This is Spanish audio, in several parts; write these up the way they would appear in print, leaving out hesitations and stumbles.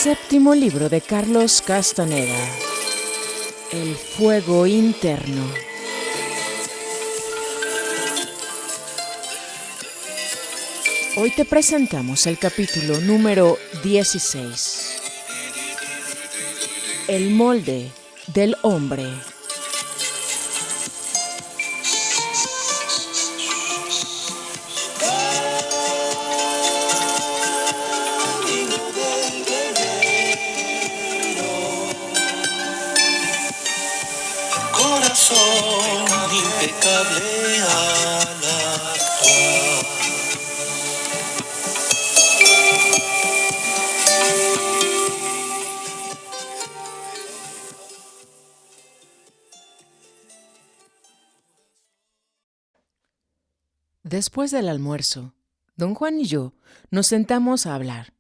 Séptimo libro de Carlos Castaneda. El fuego interno. Hoy te presentamos el capítulo número 16. El molde del hombre. Corazón impecable al actuar. Después del almuerzo, don Juan y yo nos sentamos a hablar.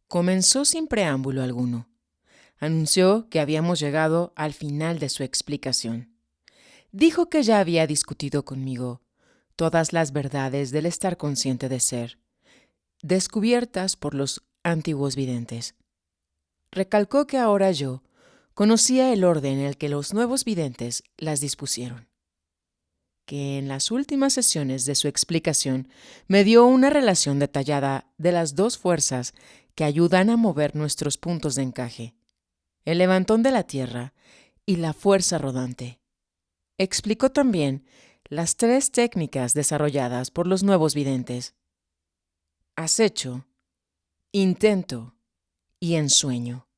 Comenzó sin preámbulo alguno. Anunció que habíamos llegado al final de su explicación. Dijo que ya había discutido conmigo todas las verdades del estar consciente de ser, descubiertas por los antiguos videntes. Recalcó que ahora yo conocía el orden en el que los nuevos videntes las dispusieron. Que en las últimas sesiones de su explicación me dio una relación detallada de las dos fuerzas que ayudan a mover nuestros puntos de encaje, el levantón de la tierra y la fuerza rodante. Explicó también las tres técnicas desarrolladas por los nuevos videntes: acecho, intento y ensueño,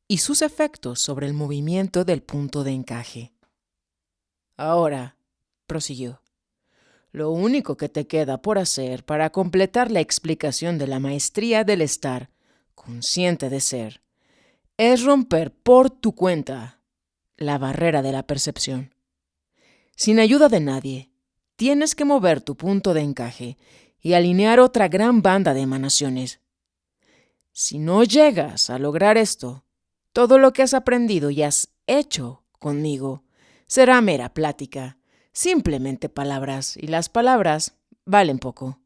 y sus efectos sobre el movimiento del punto de encaje. Ahora, prosiguió, lo único que te queda por hacer para completar la explicación de la maestría del estar consciente de ser es romper por tu cuenta la barrera de la percepción. Sin ayuda de nadie, tienes que mover tu punto de encaje y alinear otra gran banda de emanaciones. Si no llegas a lograr esto, todo lo que has aprendido y has hecho conmigo será mera plática, simplemente palabras, y las palabras valen poco.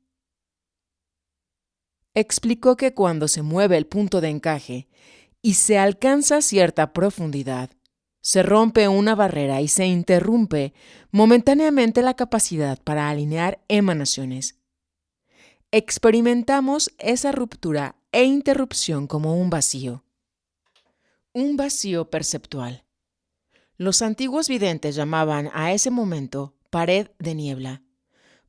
Explicó que cuando se mueve el punto de encaje y se alcanza cierta profundidad, se rompe una barrera y se interrumpe momentáneamente la capacidad para alinear emanaciones. Experimentamos esa ruptura e interrupción como un vacío perceptual. Los antiguos videntes llamaban a ese momento pared de niebla,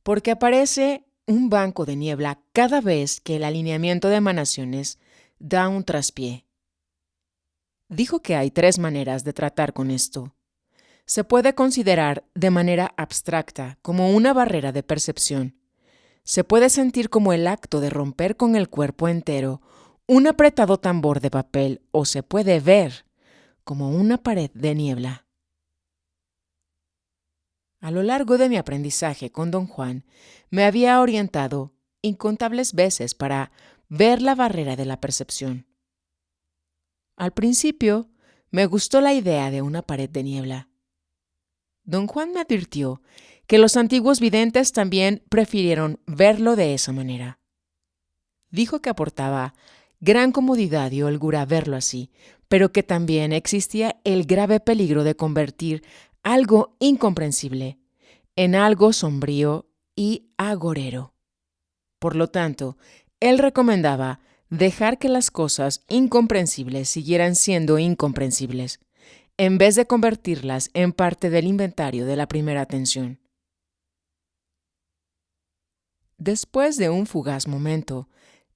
porque aparece un banco de niebla cada vez que el alineamiento de emanaciones da un traspié. Dijo que hay tres maneras de tratar con esto. Se puede considerar de manera abstracta como una barrera de percepción. Se puede sentir como el acto de romper con el cuerpo entero un apretado tambor de papel, o se puede ver como una pared de niebla. A lo largo de mi aprendizaje con don Juan, me había orientado incontables veces para ver la barrera de la percepción. Al principio, me gustó la idea de una pared de niebla. Don Juan me advirtió que los antiguos videntes también prefirieron verlo de esa manera. Dijo que aportaba gran comodidad y holgura verlo así, pero que también existía el grave peligro de convertir algo incomprensible en algo sombrío y agorero. Por lo tanto, él recomendaba dejar que las cosas incomprensibles siguieran siendo incomprensibles, en vez de convertirlas en parte del inventario de la primera atención. Después de un fugaz momento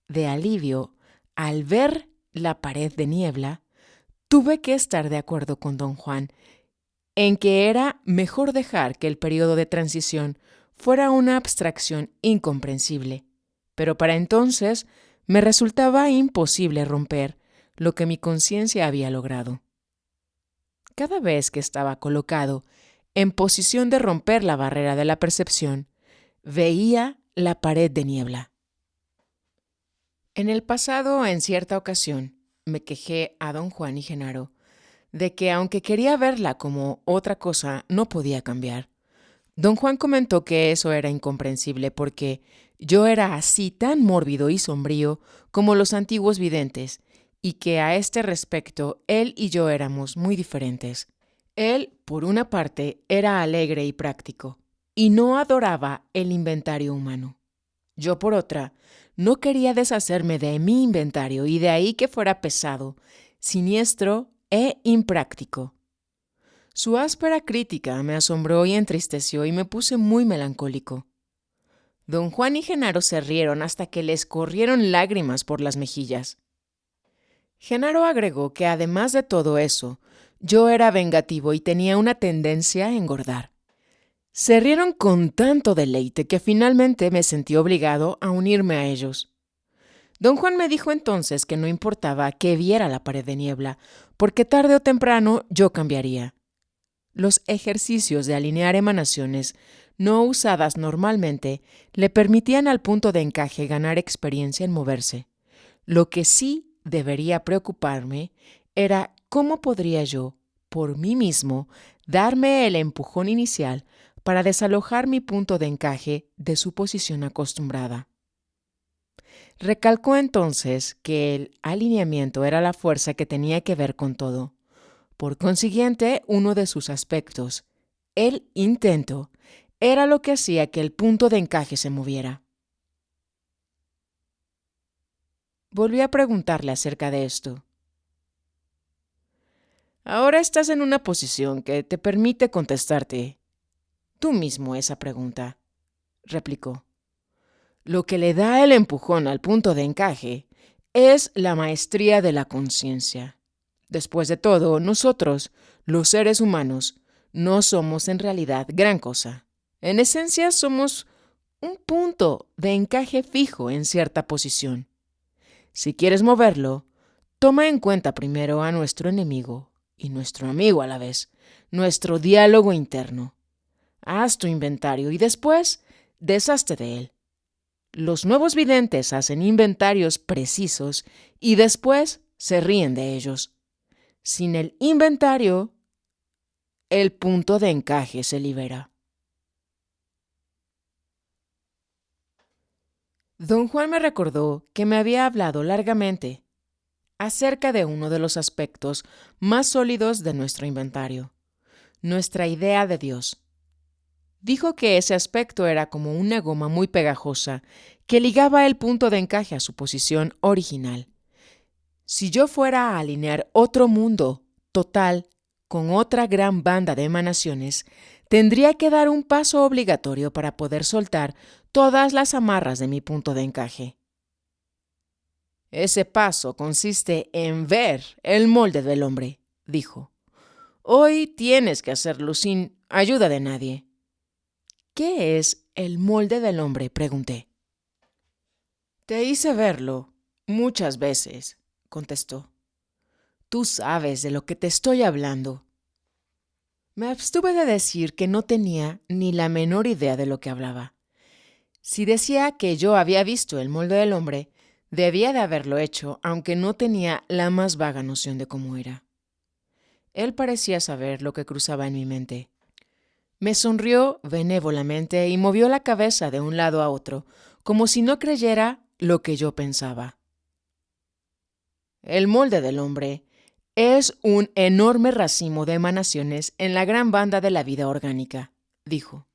de alivio al ver la pared de niebla, tuve que estar de acuerdo con don Juan en que era mejor dejar que el periodo de transición fuera una abstracción incomprensible, pero para entonces me resultaba imposible romper lo que mi conciencia había logrado. Cada vez que estaba colocado en posición de romper la barrera de la percepción, veía la pared de niebla. En el pasado, en cierta ocasión, me quejé a don Juan y Genaro de que, aunque quería verla como otra cosa, no podía cambiar. Don Juan comentó que eso era incomprensible porque yo era así tan mórbido y sombrío como los antiguos videntes, y que a este respecto él y yo éramos muy diferentes. Él, por una parte, era alegre y práctico, y no adoraba el inventario humano. Yo, por otra, no quería deshacerme de mi inventario y de ahí que fuera pesado, siniestro e impráctico. Su áspera crítica me asombró y entristeció y me puse muy melancólico. Don Juan y Genaro se rieron hasta que les corrieron lágrimas por las mejillas. Genaro agregó que además de todo eso, yo era vengativo y tenía una tendencia a engordar. Se rieron con tanto deleite que finalmente me sentí obligado a unirme a ellos. Don Juan me dijo entonces que no importaba que viera la pared de niebla, porque tarde o temprano yo cambiaría. Los ejercicios de alinear emanaciones no usadas normalmente le permitían al punto de encaje ganar experiencia en moverse. Lo que sí debería preocuparme era cómo podría yo, por mí mismo, darme el empujón inicial para desalojar mi punto de encaje de su posición acostumbrada. Recalcó entonces que el alineamiento era la fuerza que tenía que ver con todo. Por consiguiente, uno de sus aspectos, el intento, era lo que hacía que el punto de encaje se moviera. Volví a preguntarle acerca de esto. Ahora estás en una posición que te permite contestarte tú mismo esa pregunta, replicó. Lo que le da el empujón al punto de encaje es la maestría de la conciencia. Después de todo, nosotros, los seres humanos, no somos en realidad gran cosa. En esencia, somos un punto de encaje fijo en cierta posición. Si quieres moverlo, toma en cuenta primero a nuestro enemigo y nuestro amigo a la vez, nuestro diálogo interno. Haz tu inventario y después deshazte de él. Los nuevos videntes hacen inventarios precisos y después se ríen de ellos. Sin el inventario, el punto de encaje se libera. Don Juan me recordó que me había hablado largamente acerca de uno de los aspectos más sólidos de nuestro inventario, nuestra idea de Dios. Dijo que ese aspecto era como una goma muy pegajosa que ligaba el punto de encaje a su posición original. Si yo fuera a alinear otro mundo total con otra gran banda de emanaciones, tendría que dar un paso obligatorio para poder soltar todas las amarras de mi punto de encaje. Ese paso consiste en ver el molde del hombre, dijo. Hoy tienes que hacerlo sin ayuda de nadie. ¿Qué es el molde del hombre?, pregunté. Te hice verlo muchas veces, contestó. Tú sabes de lo que te estoy hablando. Me abstuve de decir que no tenía ni la menor idea de lo que hablaba. Si decía que yo había visto el molde del hombre, debía de haberlo hecho, aunque no tenía la más vaga noción de cómo era. Él parecía saber lo que cruzaba en mi mente. Me sonrió benévolamente y movió la cabeza de un lado a otro, como si no creyera lo que yo pensaba. El molde del hombre es un enorme racimo de emanaciones en la gran banda de la vida orgánica, dijo.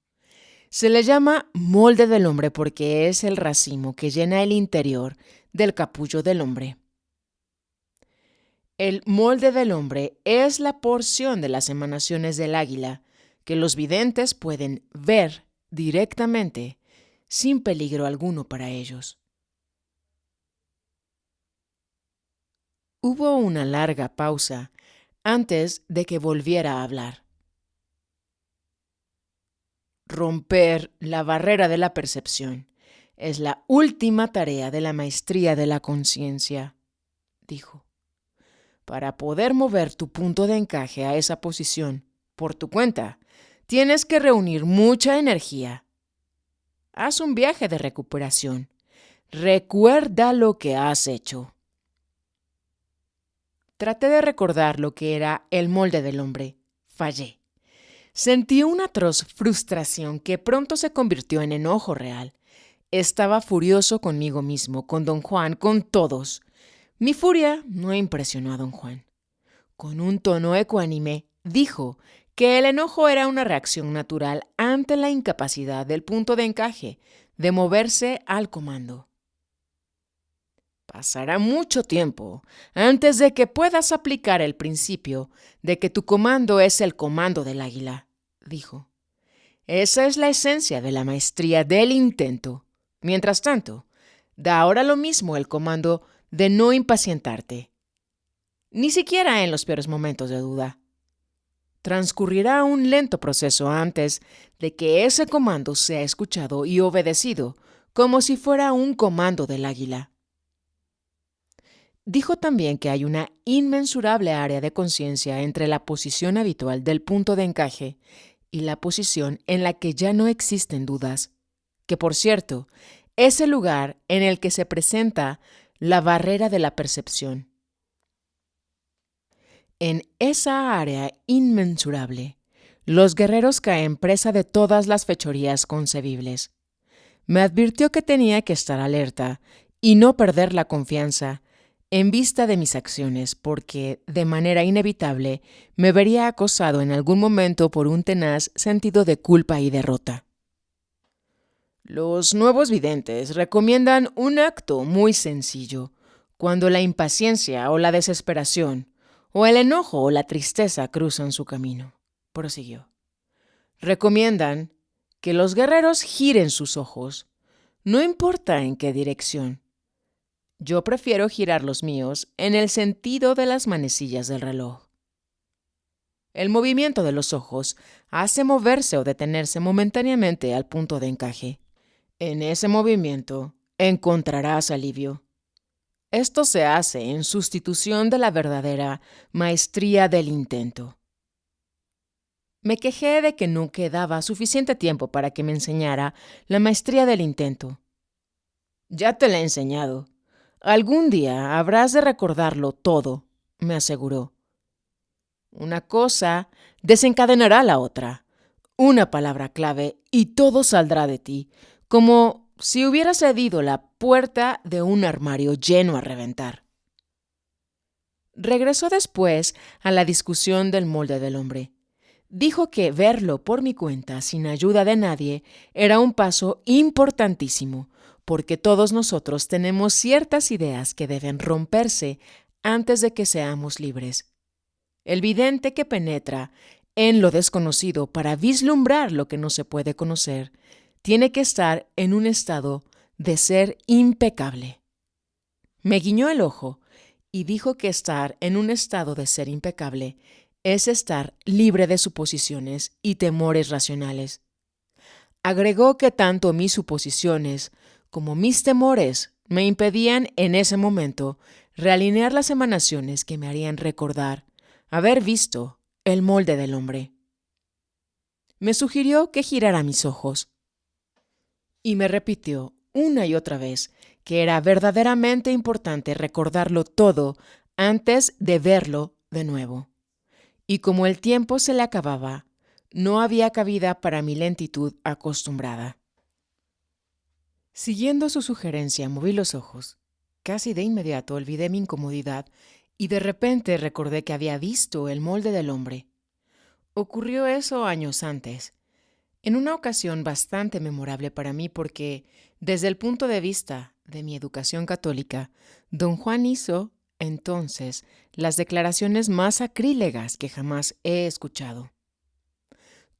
Se le llama molde del hombre porque es el racimo que llena el interior del capullo del hombre. El molde del hombre es la porción de las emanaciones del águila que los videntes pueden ver directamente sin peligro alguno para ellos. Hubo una larga pausa antes de que volviera a hablar. Romper la barrera de la percepción es la última tarea de la maestría de la conciencia, dijo. Para poder mover tu punto de encaje a esa posición por tu cuenta, tienes que reunir mucha energía. Haz un viaje de recuperación. Recuerda lo que has hecho. Traté de recordar lo que era el molde del hombre. Fallé. Sentí una atroz frustración que pronto se convirtió en enojo real. Estaba furioso conmigo mismo, con don Juan, con todos. Mi furia no impresionó a don Juan. Con un tono ecuánime, dijo que el enojo era una reacción natural ante la incapacidad del punto de encaje de moverse al comando. Pasará mucho tiempo antes de que puedas aplicar el principio de que tu comando es el comando del águila, dijo. Esa es la esencia de la maestría del intento. Mientras tanto, da ahora lo mismo el comando de no impacientarte, ni siquiera en los peores momentos de duda. Transcurrirá un lento proceso antes de que ese comando sea escuchado y obedecido como si fuera un comando del águila. Dijo también que hay una inmensurable área de conciencia entre la posición habitual del punto de encaje y la posición en la que ya no existen dudas, que por cierto, es el lugar en el que se presenta la barrera de la percepción. En esa área inmensurable, los guerreros caen presa de todas las fechorías concebibles. Me advirtió que tenía que estar alerta y no perder la confianza en vista de mis acciones, porque, de manera inevitable, me vería acosado en algún momento por un tenaz sentido de culpa y derrota. Los nuevos videntes recomiendan un acto muy sencillo, cuando la impaciencia o la desesperación, o el enojo o la tristeza cruzan su camino, prosiguió. Recomiendan que los guerreros giren sus ojos, no importa en qué dirección. Yo prefiero girar los míos en el sentido de las manecillas del reloj. El movimiento de los ojos hace moverse o detenerse momentáneamente al punto de encaje. En ese movimiento encontrarás alivio. Esto se hace en sustitución de la verdadera maestría del intento. Me quejé de que no quedaba suficiente tiempo para que me enseñara la maestría del intento. Ya te la he enseñado. Algún día habrás de recordarlo todo, me aseguró. Una cosa desencadenará la otra. Una palabra clave y todo saldrá de ti, como si hubieras cedido la puerta de un armario lleno a reventar. Regresó después a la discusión del molde del hombre. Dijo que verlo por mi cuenta, sin ayuda de nadie, era un paso importantísimo, porque todos nosotros tenemos ciertas ideas que deben romperse antes de que seamos libres. El vidente que penetra en lo desconocido para vislumbrar lo que no se puede conocer, tiene que estar en un estado de ser impecable. Me guiñó el ojo y dijo que estar en un estado de ser impecable es estar libre de suposiciones y temores racionales. Agregó que tanto mis suposiciones como mis temores me impedían en ese momento realinear las emanaciones que me harían recordar haber visto el molde del hombre. Me sugirió que girara mis ojos y me repitió una y otra vez que era verdaderamente importante recordarlo todo antes de verlo de nuevo. Y como el tiempo se le acababa, no había cabida para mi lentitud acostumbrada. Siguiendo su sugerencia, moví los ojos. Casi de inmediato olvidé mi incomodidad y de repente recordé que había visto el molde del hombre. Ocurrió eso años antes, en una ocasión bastante memorable para mí porque, desde el punto de vista de mi educación católica, don Juan hizo, entonces, las declaraciones más sacrílegas que jamás he escuchado.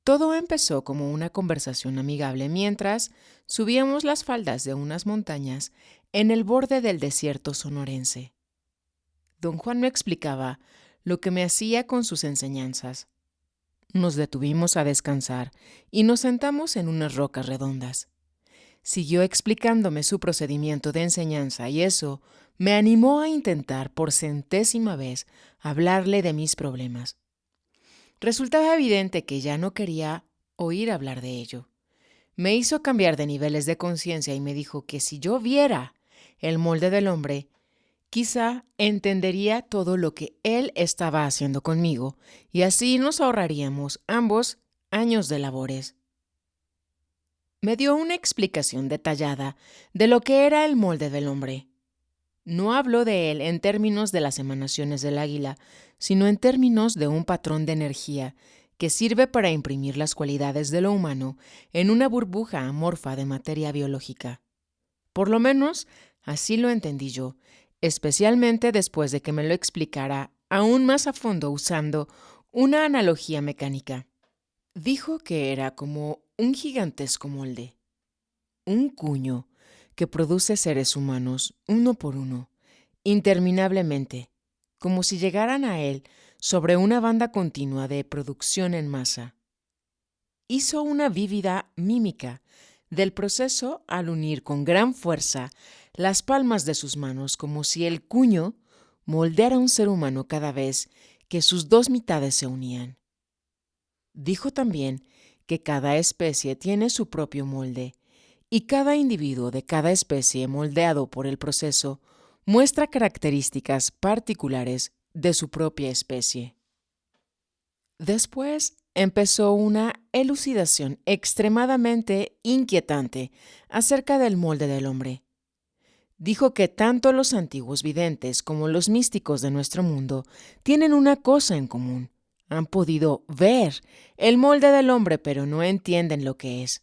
Todo empezó como una conversación amigable mientras subíamos las faldas de unas montañas en el borde del desierto sonorense. Don Juan me explicaba lo que me hacía con sus enseñanzas. Nos detuvimos a descansar y nos sentamos en unas rocas redondas. Siguió explicándome su procedimiento de enseñanza y eso me animó a intentar por 100ª vez hablarle de mis problemas. Resultaba evidente que ya no quería oír hablar de ello. Me hizo cambiar de niveles de conciencia y me dijo que si yo viera el molde del hombre, quizá entendería todo lo que él estaba haciendo conmigo y así nos ahorraríamos ambos años de labores. Me dio una explicación detallada de lo que era el molde del hombre. No hablo de él en términos de las emanaciones del águila, sino en términos de un patrón de energía que sirve para imprimir las cualidades de lo humano en una burbuja amorfa de materia biológica. Por lo menos, así lo entendí yo, especialmente después de que me lo explicara aún más a fondo usando una analogía mecánica. Dijo que era como un gigantesco molde, un cuño que produce seres humanos uno por uno, interminablemente, como si llegaran a él sobre una banda continua de producción en masa. Hizo una vívida mímica del proceso al unir con gran fuerza las palmas de sus manos como si el cuño moldeara un ser humano cada vez que sus dos mitades se unían. Dijo también que cada especie tiene su propio molde y cada individuo de cada especie moldeado por el proceso muestra características particulares de su propia especie. Después empezó una elucidación extremadamente inquietante acerca del molde del hombre. Dijo que tanto los antiguos videntes como los místicos de nuestro mundo tienen una cosa en común. Han podido ver el molde del hombre, pero no entienden lo que es.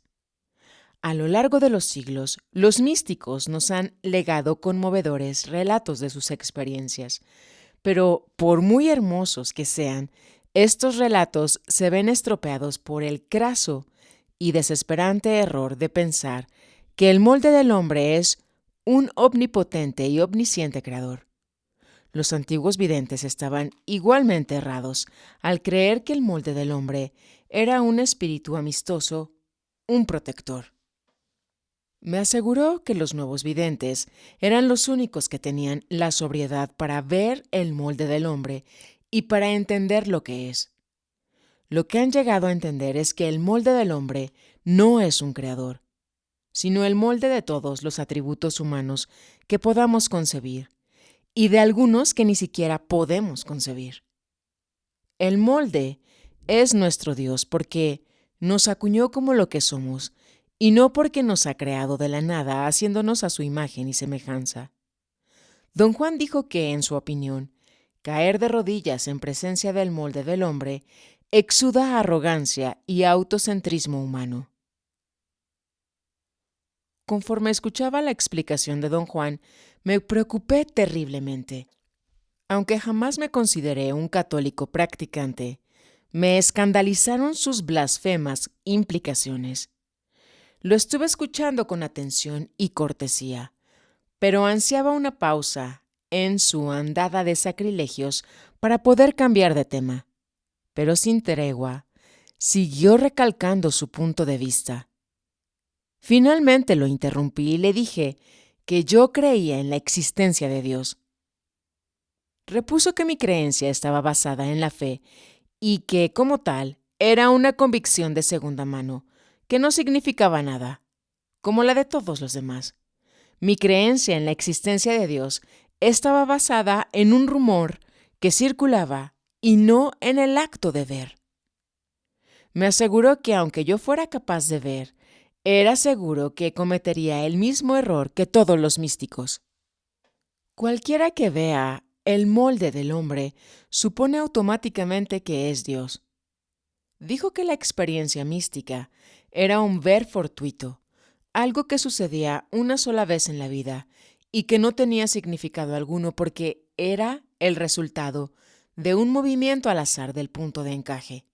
A lo largo de los siglos, los místicos nos han legado conmovedores relatos de sus experiencias, pero por muy hermosos que sean, estos relatos se ven estropeados por el craso y desesperante error de pensar que el molde del hombre es un omnipotente y omnisciente creador. Los antiguos videntes estaban igualmente errados al creer que el molde del hombre era un espíritu amistoso, un protector. Me aseguró que los nuevos videntes eran los únicos que tenían la sobriedad para ver el molde del hombre y para entender lo que es. Lo que han llegado a entender es que el molde del hombre no es un creador, sino el molde de todos los atributos humanos que podamos concebir, y de algunos que ni siquiera podemos concebir. El molde es nuestro Dios porque nos acuñó como lo que somos, y no porque nos ha creado de la nada haciéndonos a su imagen y semejanza. Don Juan dijo que, en su opinión, caer de rodillas en presencia del molde del hombre exuda arrogancia y autocentrismo humano. Conforme escuchaba la explicación de don Juan, me preocupé terriblemente. Aunque jamás me consideré un católico practicante, me escandalizaron sus blasfemas implicaciones. Lo estuve escuchando con atención y cortesía, pero ansiaba una pausa en su andada de sacrilegios para poder cambiar de tema. Pero sin tregua, siguió recalcando su punto de vista. Finalmente lo interrumpí y le dije que yo creía en la existencia de Dios. Repuso que mi creencia estaba basada en la fe y que, como tal, era una convicción de segunda mano, que no significaba nada, como la de todos los demás. Mi creencia en la existencia de Dios estaba basada en un rumor que circulaba y no en el acto de ver. Me aseguró que aunque yo fuera capaz de ver, era seguro que cometería el mismo error que todos los místicos. Cualquiera que vea el molde del hombre supone automáticamente que es Dios. Dijo que la experiencia mística era un ver fortuito, algo que sucedía una sola vez en la vida y que no tenía significado alguno porque era el resultado de un movimiento al azar del punto de encaje.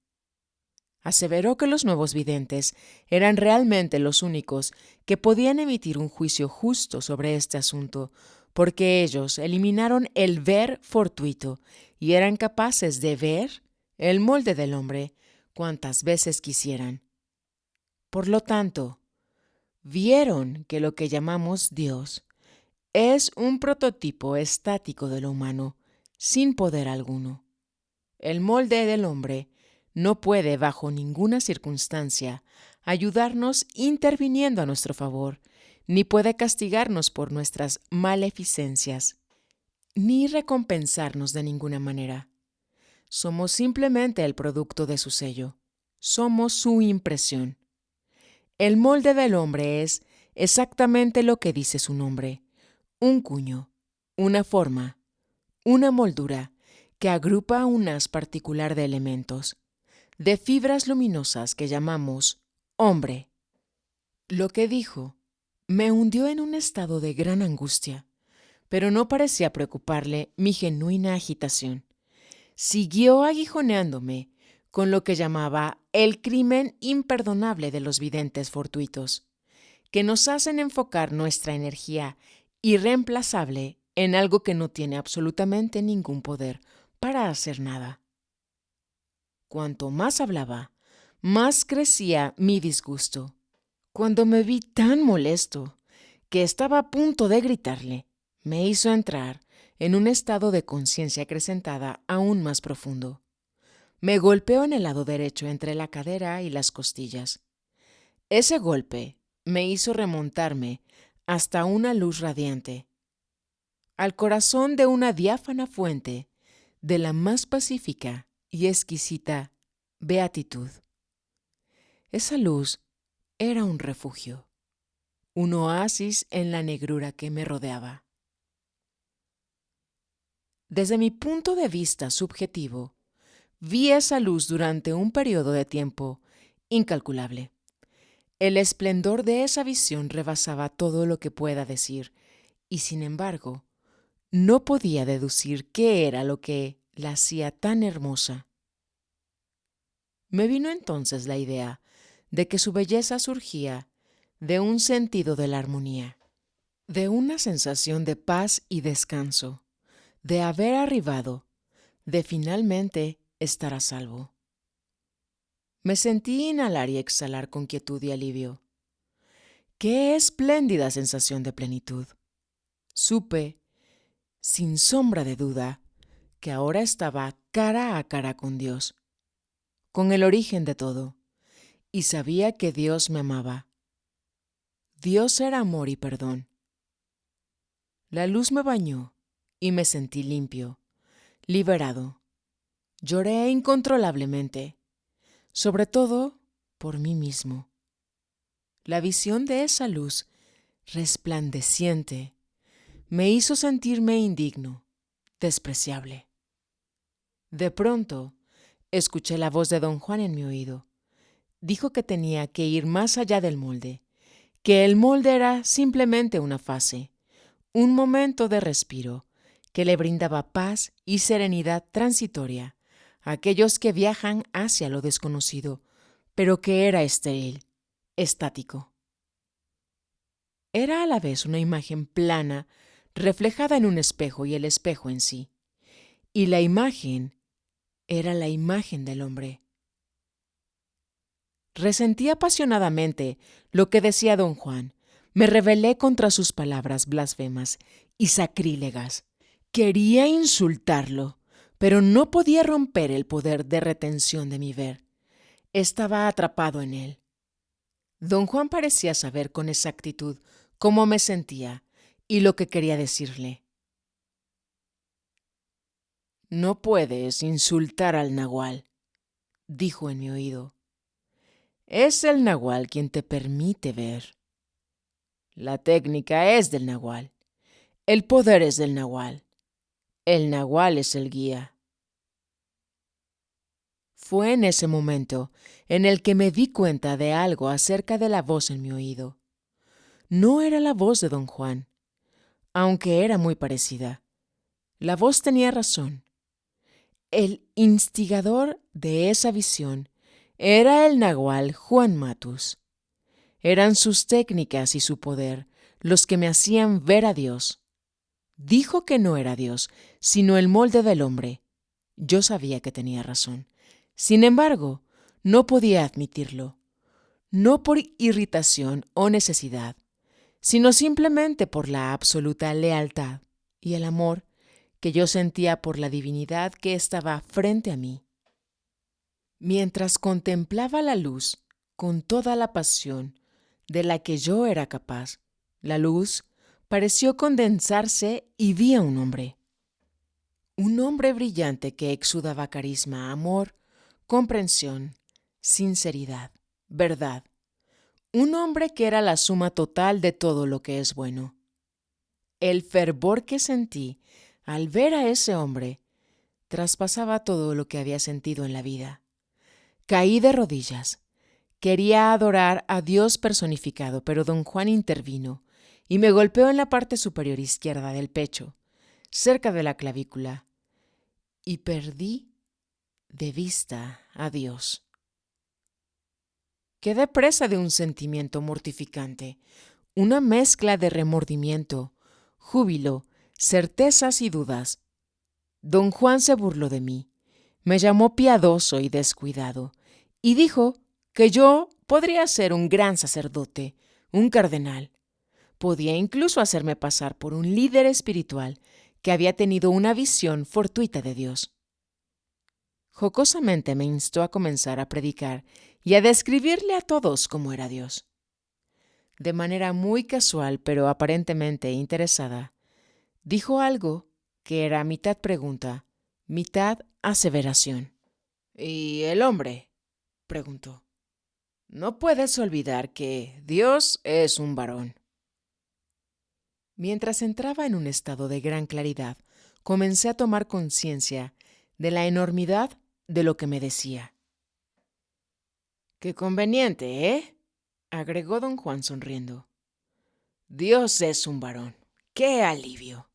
Aseveró que los nuevos videntes eran realmente los únicos que podían emitir un juicio justo sobre este asunto, porque ellos eliminaron el ver fortuito y eran capaces de ver el molde del hombre cuantas veces quisieran. Por lo tanto, vieron que lo que llamamos Dios es un prototipo estático de lo humano, sin poder alguno. El molde del hombre no puede, bajo ninguna circunstancia, ayudarnos interviniendo a nuestro favor, ni puede castigarnos por nuestras maleficencias, ni recompensarnos de ninguna manera. Somos simplemente el producto de su sello. Somos su impresión. El molde del hombre es exactamente lo que dice su nombre, un cuño. una forma, una moldura que agrupa un haz particular de elementos, de fibras luminosas que llamamos hombre. Lo que dijo me hundió en un estado de gran angustia, pero no parecía preocuparle mi genuina agitación. Siguió aguijoneándome con lo que llamaba el crimen imperdonable de los videntes fortuitos, que nos hacen enfocar nuestra energía irreemplazable en algo que no tiene absolutamente ningún poder para hacer nada. Cuanto más hablaba, más crecía mi disgusto. Cuando me vi tan molesto que estaba a punto de gritarle, me hizo entrar en un estado de conciencia acrecentada aún más profundo. Me golpeó en el lado derecho entre la cadera y las costillas. Ese golpe me hizo remontarme hasta una luz radiante, al corazón de una diáfana fuente de la más pacífica y exquisita beatitud. Esa luz era un refugio, un oasis en la negrura que me rodeaba. Desde mi punto de vista subjetivo, vi esa luz durante un periodo de tiempo incalculable. El esplendor de esa visión rebasaba todo lo que pueda decir, y sin embargo, no podía deducir qué era lo que la hacía tan hermosa. Me vino entonces la idea de que su belleza surgía de un sentido de la armonía, de una sensación de paz y descanso, de haber arribado, de finalmente estar a salvo. Me sentí inhalar y exhalar con quietud y alivio. ¡Qué espléndida sensación de plenitud! Supe, sin sombra de duda, que ahora estaba cara a cara con Dios, con el origen de todo, y sabía que Dios me amaba. Dios era amor y perdón. La luz me bañó y me sentí limpio, liberado. Lloré incontrolablemente, sobre todo por mí mismo. La visión de esa luz resplandeciente me hizo sentirme indigno, despreciable. De pronto, escuché la voz de don Juan en mi oído. Dijo que tenía que ir más allá del molde, que el molde era simplemente una fase, un momento de respiro que le brindaba paz y serenidad transitoria a aquellos que viajan hacia lo desconocido, pero que era estéril, estático. Era a la vez una imagen plana reflejada en un espejo y el espejo en sí, y la imagen era la imagen del hombre. Resentí apasionadamente lo que decía don Juan. Me rebelé contra sus palabras blasfemas y sacrílegas. Quería insultarlo, pero no podía romper el poder de retención de mi ver. Estaba atrapado en él. Don Juan parecía saber con exactitud cómo me sentía y lo que quería decirle. «No puedes insultar al nahual», dijo en mi oído. «Es el nahual quien te permite ver. La técnica es del nahual. El poder es del nahual. El nahual es el guía». Fue en ese momento en el que me di cuenta de algo acerca de la voz en mi oído. No era la voz de don Juan, aunque era muy parecida. La voz tenía razón. El instigador de esa visión era el nahual Juan Matus. Eran sus técnicas y su poder los que me hacían ver a Dios. Dijo que no era Dios, sino el molde del hombre. Yo sabía que tenía razón. Sin embargo, no podía admitirlo, no por irritación o necesidad, sino simplemente por la absoluta lealtad y el amor que yo sentía por la divinidad que estaba frente a mí. Mientras contemplaba la luz con toda la pasión de la que yo era capaz, la luz pareció condensarse y vi a un hombre brillante que exudaba carisma, amor, comprensión, sinceridad, verdad. Un hombre que era la suma total de todo lo que es bueno. el fervor que sentí al ver a ese hombre traspasaba todo lo que había sentido en la vida. Caí de rodillas. Quería adorar a Dios personificado, pero don Juan intervino y me golpeó en la parte superior izquierda del pecho, cerca de la clavícula, y perdí de vista a Dios. Quedé presa de un sentimiento mortificante, una mezcla de remordimiento, júbilo, certezas y dudas. Don Juan se burló de mí, me llamó piadoso y descuidado, y dijo que yo podría ser un gran sacerdote, un cardenal. Podía incluso hacerme pasar por un líder espiritual que había tenido una visión fortuita de Dios. Jocosamente me instó a comenzar a predicar y a describirle a todos cómo era Dios. De manera muy casual, pero aparentemente interesada, dijo algo que era mitad pregunta, mitad aseveración. ¿Y el hombre? Preguntó. No puedes olvidar que Dios es un varón. Mientras entraba en un estado de gran claridad, comencé a tomar conciencia de la enormidad de lo que me decía. Qué conveniente, ¿eh? Agregó don Juan sonriendo. Dios es un varón. ¡Qué alivio!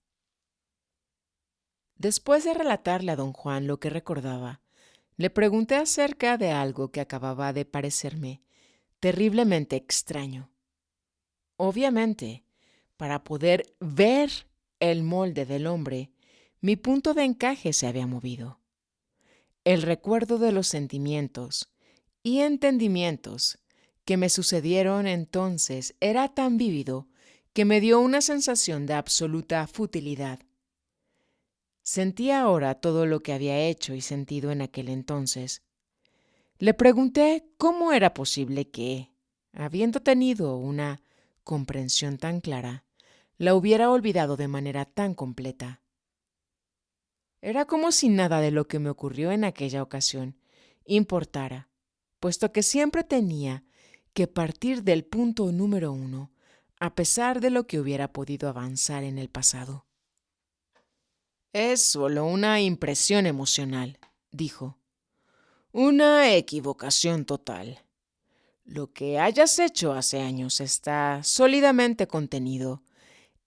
Después de relatarle a don Juan lo que recordaba, le pregunté acerca de algo que acababa de parecerme terriblemente extraño. Obviamente, para poder ver el molde del hombre, mi punto de encaje se había movido. El recuerdo de los sentimientos y entendimientos que me sucedieron entonces era tan vívido que me dio una sensación de absoluta futilidad. Sentía ahora todo lo que había hecho y sentido en aquel entonces. Le pregunté cómo era posible que, habiendo tenido una comprensión tan clara, la hubiera olvidado de manera tan completa. Era como si nada de lo que me ocurrió en aquella ocasión importara, puesto que siempre tenía que partir del punto número 1, a pesar de lo que hubiera podido avanzar en el pasado. Es solo una impresión emocional, dijo. Una equivocación total. Lo que hayas hecho hace años está sólidamente contenido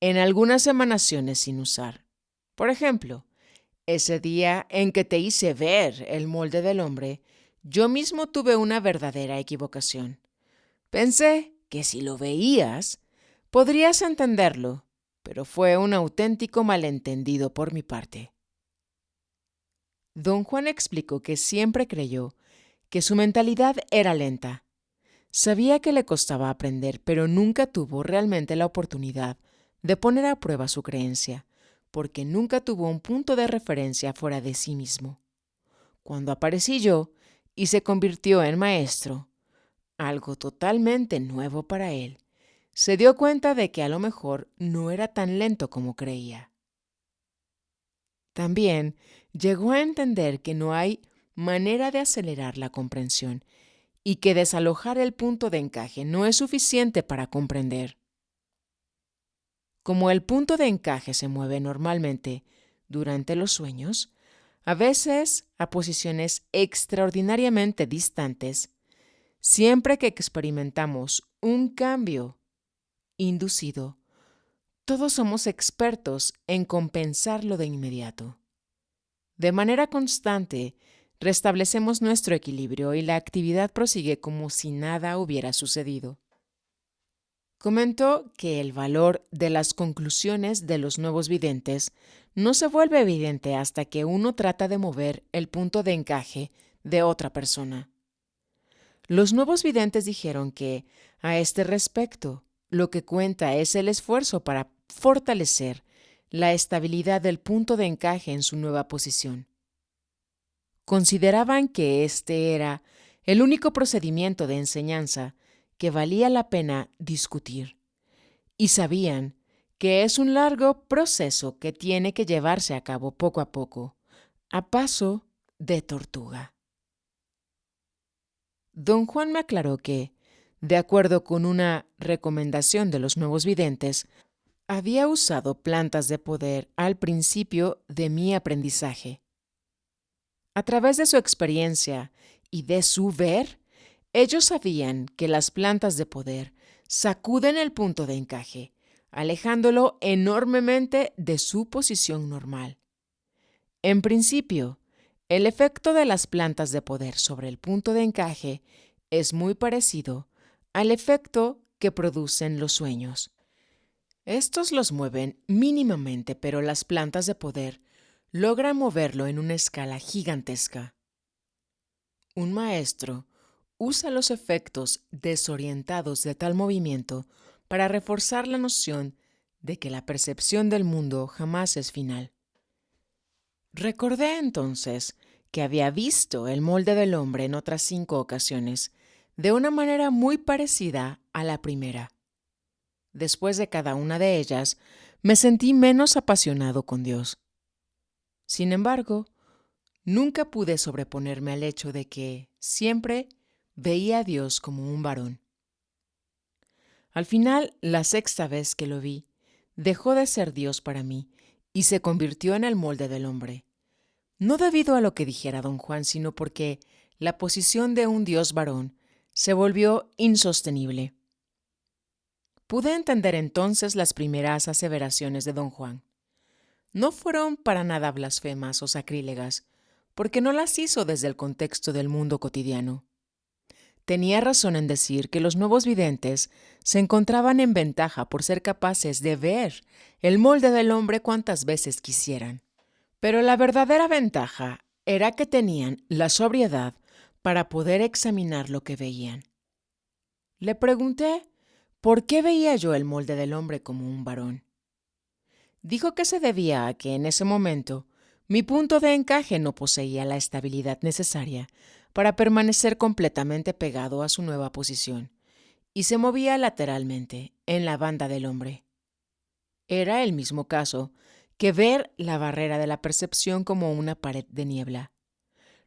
en algunas emanaciones sin usar. Por ejemplo, ese día en que te hice ver el molde del hombre, yo mismo tuve una verdadera equivocación. Pensé que si lo veías, podrías entenderlo, pero fue un auténtico malentendido por mi parte. Don Juan explicó que siempre creyó que su mentalidad era lenta. Sabía que le costaba aprender, pero nunca tuvo realmente la oportunidad de poner a prueba su creencia, porque nunca tuvo un punto de referencia fuera de sí mismo. Cuando aparecí yo y se convirtió en maestro, algo totalmente nuevo para él, se dio cuenta de que a lo mejor no era tan lento como creía. También llegó a entender que no hay manera de acelerar la comprensión y que desalojar el punto de encaje no es suficiente para comprender. Como el punto de encaje se mueve normalmente durante los sueños, a veces a posiciones extraordinariamente distantes, siempre que experimentamos un cambio inducido, todos somos expertos en compensarlo de inmediato. De manera constante, restablecemos nuestro equilibrio y la actividad prosigue como si nada hubiera sucedido. Comentó que el valor de las conclusiones de los nuevos videntes no se vuelve evidente hasta que uno trata de mover el punto de encaje de otra persona. Los nuevos videntes dijeron que, a este respecto, lo que cuenta es el esfuerzo para fortalecer la estabilidad del punto de encaje en su nueva posición. Consideraban que este era el único procedimiento de enseñanza que valía la pena discutir, y sabían que es un largo proceso que tiene que llevarse a cabo poco a poco, a paso de tortuga. Don Juan me aclaró que, de acuerdo con una recomendación de los nuevos videntes, Había usado plantas de poder al principio de mi aprendizaje. A través de su experiencia y de su ver, ellos sabían que las plantas de poder sacuden el punto de encaje, alejándolo enormemente de su posición normal. En principio, el efecto de las plantas de poder sobre el punto de encaje es muy parecido al efecto que producen los sueños. Estos los mueven mínimamente, pero las plantas de poder logran moverlo en una escala gigantesca. Un maestro usa los efectos desorientados de tal movimiento para reforzar la noción de que la percepción del mundo jamás es final. Recordé entonces que había visto el molde del hombre en otras 5 ocasiones, de una manera muy parecida a la primera. Después de cada una de ellas, me sentí menos apasionado con Dios. Sin embargo, nunca pude sobreponerme al hecho de que siempre veía a Dios como un varón. Al final, la 6ª vez que lo vi, dejó de ser Dios para mí y se convirtió en el molde del hombre. No debido a lo que dijera don Juan, sino porque la posición de un Dios varón se volvió insostenible. Pude entender entonces las primeras aseveraciones de don Juan. No fueron para nada blasfemas o sacrílegas, porque no las hizo desde el contexto del mundo cotidiano. Tenía razón en decir que los nuevos videntes se encontraban en ventaja por ser capaces de ver el molde del hombre cuantas veces quisieran. Pero la verdadera ventaja era que tenían la sobriedad para poder examinar lo que veían. Le pregunté por qué veía yo el molde del hombre como un varón. Dijo que se debía a que en ese momento mi punto de encaje no poseía la estabilidad necesaria para permanecer completamente pegado a su nueva posición y se movía lateralmente en la banda del hombre. Era el mismo caso que ver la barrera de la percepción como una pared de niebla.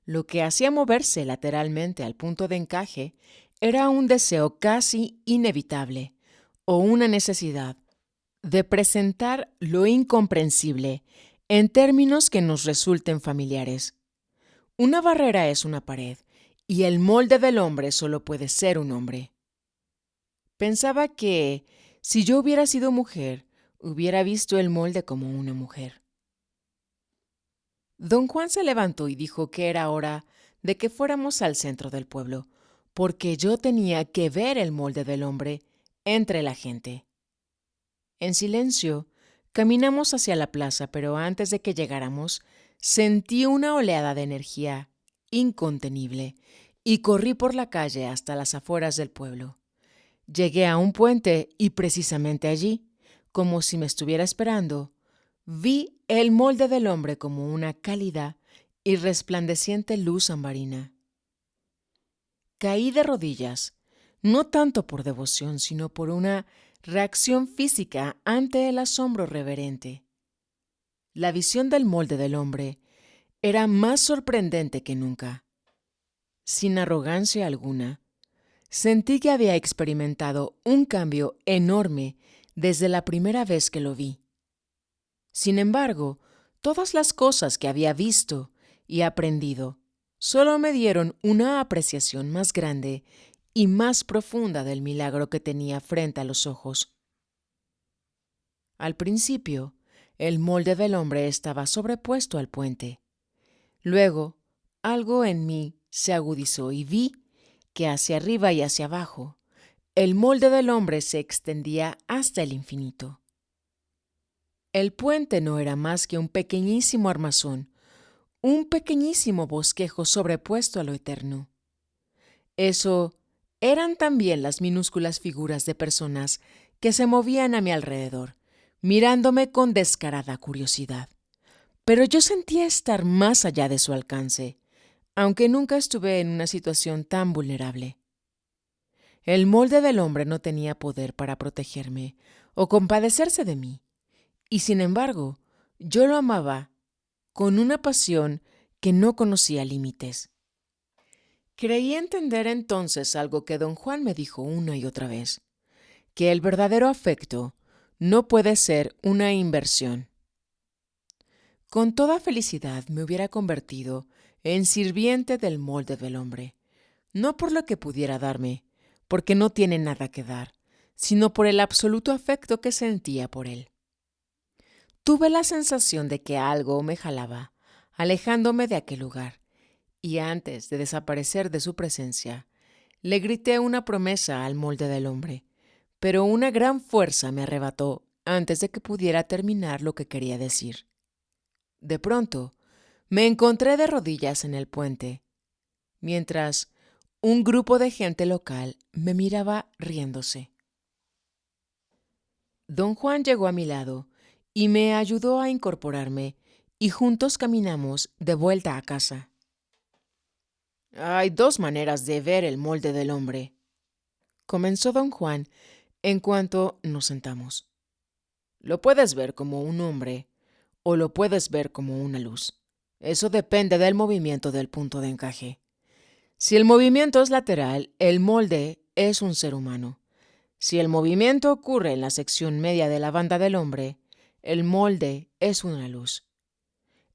Lo que hacía moverse lateralmente al punto de encaje era un deseo casi inevitable o una necesidad de presentar lo incomprensible en términos que nos resulten familiares. Una barrera es una pared y el molde del hombre solo puede ser un hombre. Pensaba que si yo hubiera sido mujer, hubiera visto el molde como una mujer. Don Juan se levantó y dijo que era hora de que fuéramos al centro del pueblo, porque yo tenía que ver el molde del hombre entre la gente. En silencio, caminamos hacia la plaza, pero antes de que llegáramos, sentí una oleada de energía incontenible y corrí por la calle hasta las afueras del pueblo. Llegué a un puente y precisamente allí, como si me estuviera esperando, vi el molde del hombre como una cálida y resplandeciente luz ambarina. Caí de rodillas, no tanto por devoción, sino por una reacción física ante el asombro reverente. La visión del molde del hombre era más sorprendente que nunca. Sin arrogancia alguna, sentí que había experimentado un cambio enorme desde la primera vez que lo vi. Sin embargo, todas las cosas que había visto y aprendido solo me dieron una apreciación más grande y más profunda del milagro que tenía frente a los ojos. Al principio, el molde del hombre estaba sobrepuesto al puente. Luego, algo en mí se agudizó y vi que hacia arriba y hacia abajo, el molde del hombre se extendía hasta el infinito. El puente no era más que un pequeñísimo armazón, un pequeñísimo bosquejo sobrepuesto a lo eterno. Eso eran también las minúsculas figuras de personas que se movían a mi alrededor, mirándome con descarada curiosidad. Pero yo sentía estar más allá de su alcance, aunque nunca estuve en una situación tan vulnerable. El molde del hombre no tenía poder para protegerme o compadecerse de mí, y sin embargo, yo lo amaba con una pasión que no conocía límites. Creí entender entonces algo que don Juan me dijo una y otra vez, que el verdadero afecto no puede ser una inversión. Con toda felicidad me hubiera convertido en sirviente del molde del hombre, no por lo que pudiera darme, porque no tiene nada que dar, sino por el absoluto afecto que sentía por él. Tuve la sensación de que algo me jalaba, alejándome de aquel lugar, y antes de desaparecer de su presencia, le grité una promesa al molde del hombre, pero una gran fuerza me arrebató antes de que pudiera terminar lo que quería decir. De pronto, me encontré de rodillas en el puente, mientras un grupo de gente local me miraba riéndose. Don Juan llegó a mi lado y me ayudó a incorporarme, y juntos caminamos de vuelta a casa. Hay dos maneras de ver el molde del hombre, comenzó don Juan en cuanto nos sentamos. Lo puedes ver como un hombre o lo puedes ver como una luz. Eso depende del movimiento del punto de encaje. Si el movimiento es lateral, el molde es un ser humano. Si el movimiento ocurre en la sección media de la banda del hombre, el molde es una luz.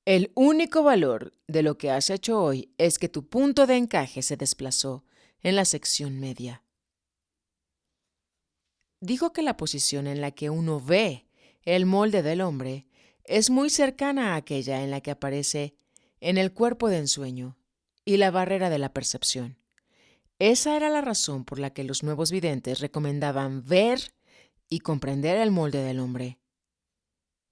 El único valor de lo que has hecho hoy es que tu punto de encaje se desplazó en la sección media. Dijo que la posición en la que uno ve el molde del hombre es muy cercana a aquella en la que aparece en el cuerpo de ensueño y la barrera de la percepción. Esa era la razón por la que los nuevos videntes recomendaban ver y comprender el molde del hombre.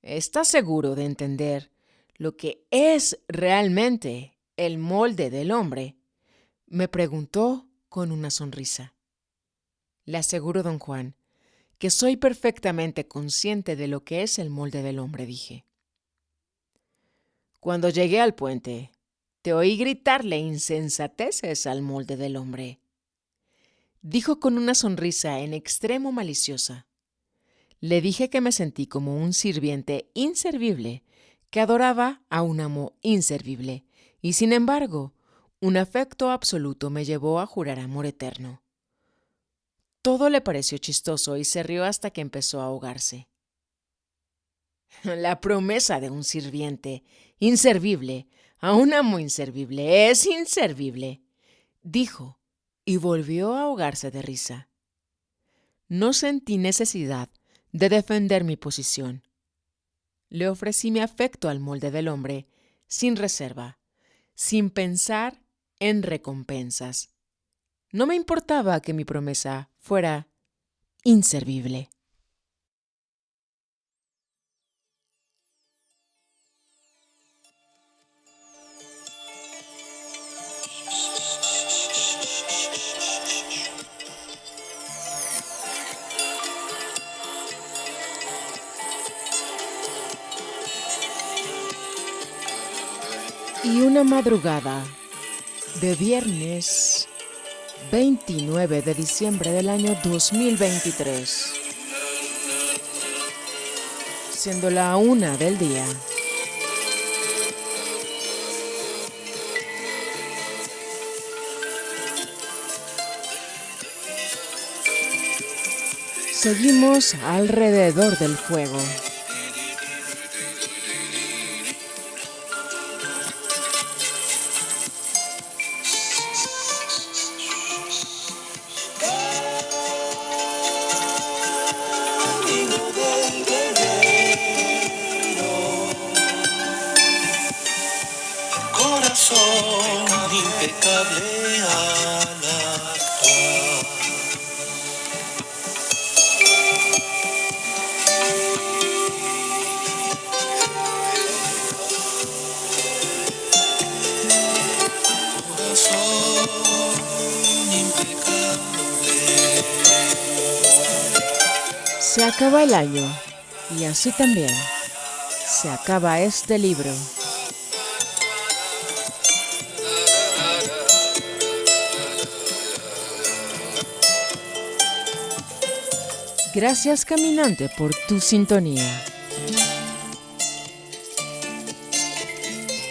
¿Estás seguro de entender lo que es realmente el molde del hombre?, me preguntó con una sonrisa. Le aseguro, don Juan, que soy perfectamente consciente de lo que es el molde del hombre, dije. Cuando llegué al puente, te oí gritarle insensateces al molde del hombre, dijo con una sonrisa en extremo maliciosa. Le dije que me sentí como un sirviente inservible que adoraba a un amo inservible, y sin embargo, un afecto absoluto me llevó a jurar amor eterno. Todo le pareció chistoso y se rió hasta que empezó a ahogarse. La promesa de un sirviente inservible a un amo inservible es inservible, dijo, y volvió a ahogarse de risa. No sentí necesidad de defender mi posición. Le ofrecí mi afecto al molde del hombre sin reserva, sin pensar en recompensas. No me importaba que mi promesa fuera inservible. Y una madrugada de viernes 29 de diciembre del año 2023, siendo la 1 del día, seguimos alrededor del fuego. Corazón impecable al actuar. Corazón impecable. Se acaba el año y así también se acaba este libro. Gracias, caminante, por tu sintonía.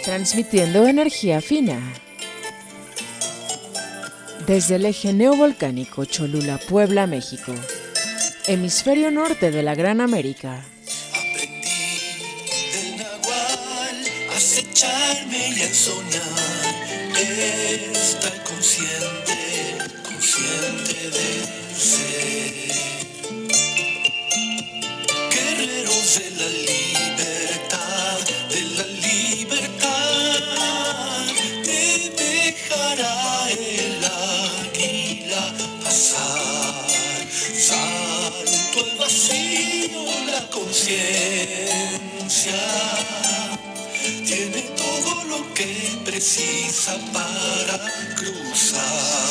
Transmitiendo energía fina desde el eje neovolcánico Cholula, Puebla, México, Hemisferio norte de la Gran América. Aprendí del nahual a acecharme y a soñar. Estar consciente, consciente de ser. Guerreros de la libertad, te dejará el águila pasar. Salto al vacío, la conciencia tiene todo lo que precisa para cruzar.